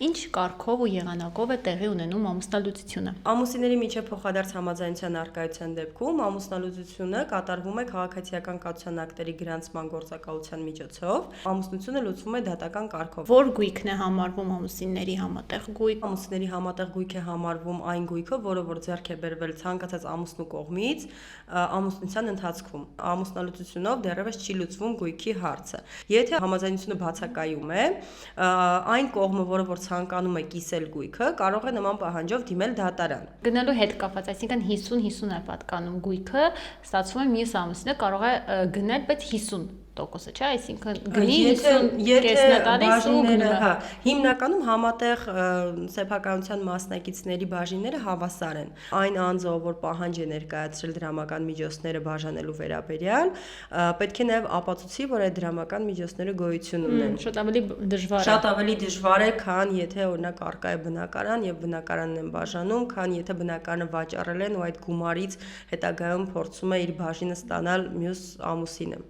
Ինչ կարգով ու եղանակով է տեղի ունենում ամուսնալուծությունը։ Ամուսինների միջև փոխադարձ համաձայնության առկայության դեպքում ամուսնալուծությունը կատարվում է քաղաքացիական կացության ակտերի գրանցման գործակալության միջոցով։ Ամուսնությունը լուծվում է դատական կարգով։ Որ գույքն է համարվում ամուսինների համատեղ գույք։ Ամուսինների համատեղ գույք է համարվում այն գույքը, որը որ ձեռք է բերվել ցանկացած ամուսնու կողմից ամուսնության ընթացքում։ Ամուսնալուծությունով դեռևս չի լուծվում գույքի հարցը։ Եթե համաձայնությունը բացակայում է, այն կողմը, որը որ ցանկանում է կիսել գույքը, կարող է նման պահանջով դիմել դատարան։ Գնալու հետ կապված, այսինքն 50-50 է պատկանում գույքը, ստացվում է մյուս ամուսինը կարող է գնել, բայց 50%-ը, չէ՞, այսինքն գնի 50 կեսն է տալիս ու գնում է։ Հիմնականում համատեղ սեփականության մասնակիցների բաժինները հավասար են։ Այն անձը, որ պահանջ է ներկայացրել դրամական միջոցները բաժանելու վերաբերյալ, պետք է նաև ապացուցի, որ այդ դրամական միջոցները գոյություն ունեն։ Շատ ավելի դժվար է։ Շատ ավելի դժվար է, քան եթե օրինակ առկա է բնակարան եւ բնակարանն են բաժանում, քան եթե բնակարանը վաճառել են ու այդ գումարից հետագայում փորձում է իր բաժինը ստանալ մյուս ամուսինը։